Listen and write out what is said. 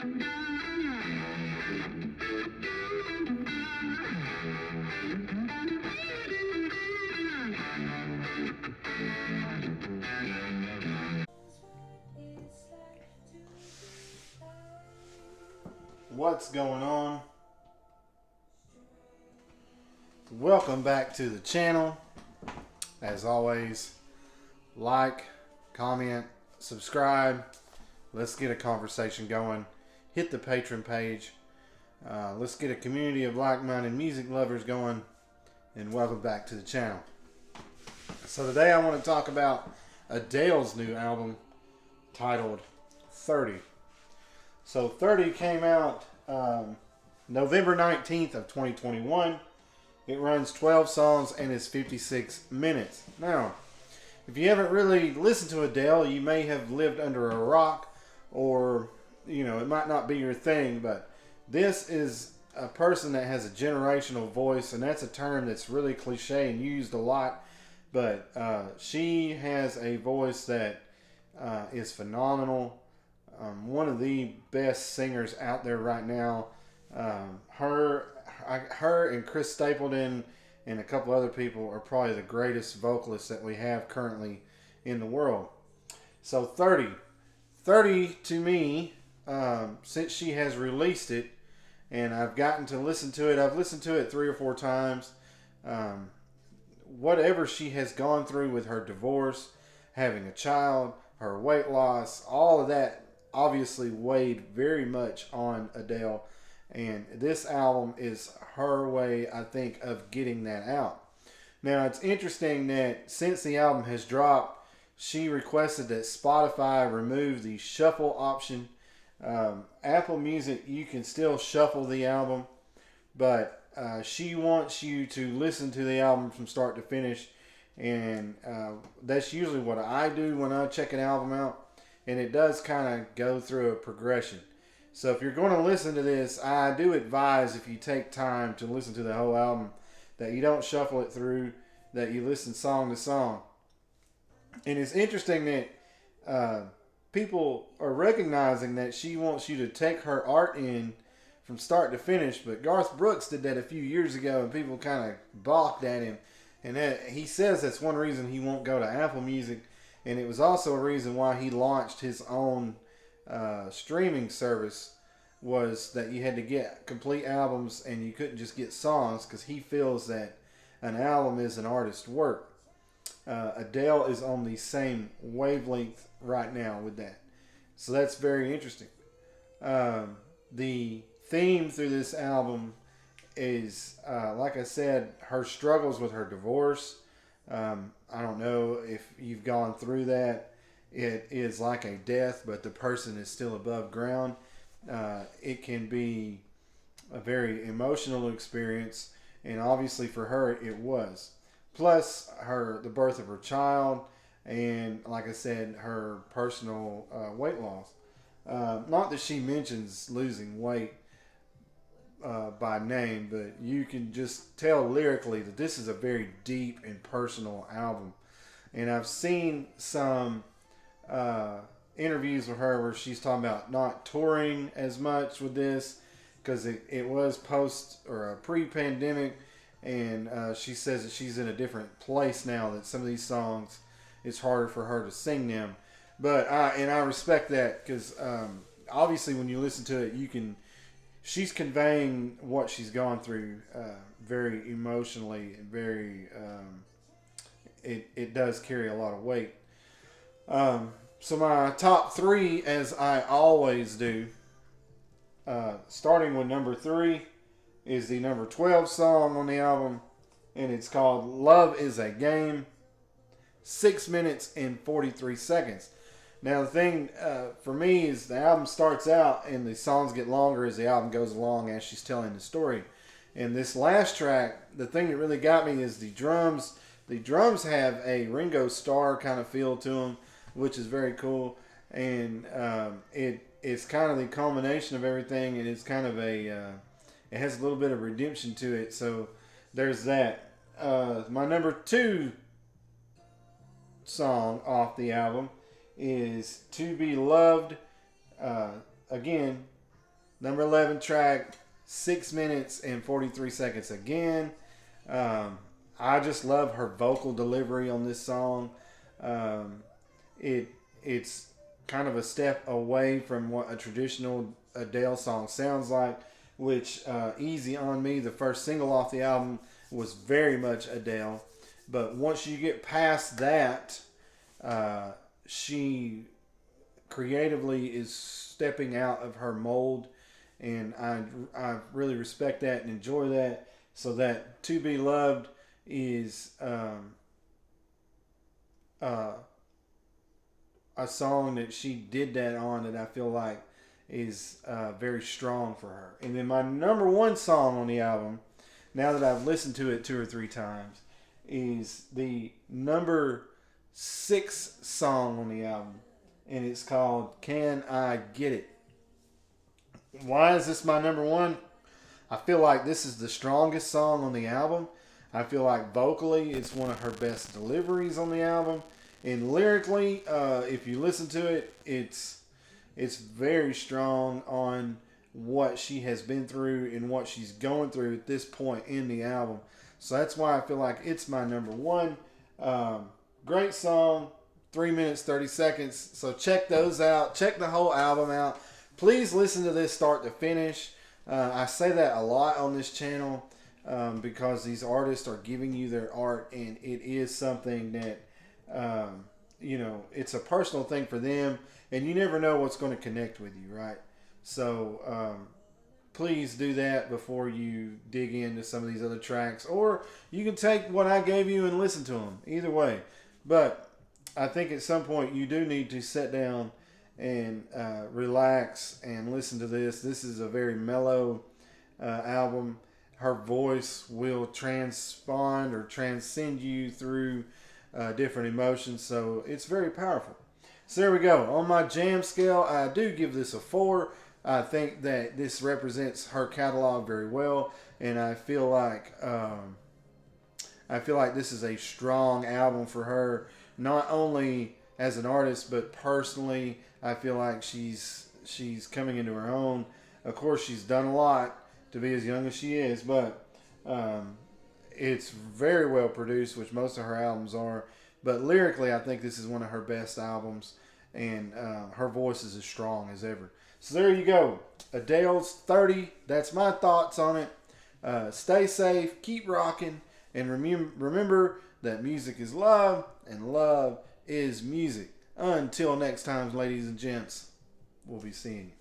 What's going on? Welcome back to the channel. As always, like, comment, subscribe. Let's get a conversation going. Hit the Patreon page. Let's get a community of like-minded music lovers going. And welcome back to the channel. So today I want to talk about Adele's new album titled 30. So 30 came out November 19th of 2021. It runs 12 songs and is 56 minutes. Now, if you haven't really listened to Adele, you may have lived under a rock, or, you know, it might not be your thing, but this is a person that has a generational voice, and that's a term that's really cliche and used a lot, but she has a voice that is phenomenal. One of the best singers out there right now. Her and Chris Stapleton and a couple other people are probably the greatest vocalists that we have currently in the world. So 30 to me, since she has released it, and I've gotten to listen to it, I've listened to it 3 or 4 times. Whatever she has gone through with her divorce, having a child, her weight loss, all of that obviously weighed very much on Adele, and this album is her way, I think, of getting that out. Now, it's interesting that since the album has dropped, she requested that Spotify remove the shuffle option. Apple Music, you can still shuffle the album, but she wants you to listen to the album from start to finish, and that's usually what I do when I check an album out. And it does kind of go through a progression. So if you're going to listen to this, I do advise, if you take time to listen to the whole album, that you don't shuffle it through, that you listen song to song. And it's interesting that people are recognizing that she wants you to take her art in from start to finish. But Garth Brooks did that a few years ago, and people kind of balked at him. And he says that's one reason he won't go to Apple Music. And it was also a reason why he launched his own streaming service, was that you had to get complete albums and you couldn't just get songs, because he feels that an album is an artist's work. Adele is on the same wavelength right now with that. So that's very interesting. The theme through this album is, like I said, her struggles with her divorce. I don't know if you've gone through that. It is like a death, but the person is still above ground. It can be a very emotional experience, and obviously for her it was. Plus the birth of her child, and like I said, her personal weight loss. Not that she mentions losing weight by name, but you can just tell lyrically that this is a very deep and personal album. And I've seen some interviews with her where she's talking about not touring as much with this, because it was post or pre-pandemic, and she says that she's in a different place now, that some of these songs, it's harder for her to sing them. But I respect that, because obviously when you listen to it, she's conveying what she's gone through very emotionally, and very it does carry a lot of weight. So my top 3, as I always do, starting with number 3, is the number 12 song on the album, and it's called Love Is a Game, 6 minutes and 43 seconds. Now the thing for me is the album starts out and the songs get longer as the album goes along, as she's telling the story. And this last track, the thing that really got me is the drums. The drums have a Ringo Starr kind of feel to them, which is very cool. And it's kind of the culmination of everything, and it's kind of it has a little bit of redemption to it. So there's that. My number 2 song off the album is To Be Loved. Again, Number 11 track, 6 minutes and 43 seconds again. I just love her vocal delivery on this song. Um, it's kind of a step away from what a traditional Adele song sounds like, which Easy on Me, the first single off the album, was very much Adele. But once you get past that, she creatively is stepping out of her mold, and I really respect that and enjoy that. So that To Be Loved is a song that she did that on that I feel like is very strong for her. And then my number one song on the album, now that I've listened to it 2 or 3 times, is the number 6 song on the album, and it's called Can I Get It? Why is this my number one? I feel like this is the strongest song on the album. I feel like vocally it's one of her best deliveries on the album. And lyrically, if you listen to it, it's very strong on what she has been through and what she's going through at this point in the album. So that's why I feel like it's my number one. Great song, 3 minutes, 30 seconds. So check those out. Check the whole album out. Please listen to this start to finish. I say that a lot on this channel because these artists are giving you their art, and it is something that, it's a personal thing for them, and you never know what's going to connect with you, right? So please do that before you dig into some of these other tracks, or you can take what I gave you and listen to them. Either way. But I think at some point you do need to sit down and relax and listen to this. This is a very mellow album. Her voice will transpond or transcend you through different emotions, so it's very powerful. So there we go. On my jam scale, I do give this a 4. I think that this represents her catalog very well, and I feel like this is a strong album for her, not only as an artist but personally. I feel like she's coming into her own. Of course, she's done a lot to be as young as she is, but it's very well produced, which most of her albums are. But lyrically, I think this is one of her best albums, and her voice is as strong as ever. So there you go. Adele's 30. That's my thoughts on it. Stay safe, keep rocking, and remember that music is love, and love is music. Until next time, ladies and gents, we'll be seeing you.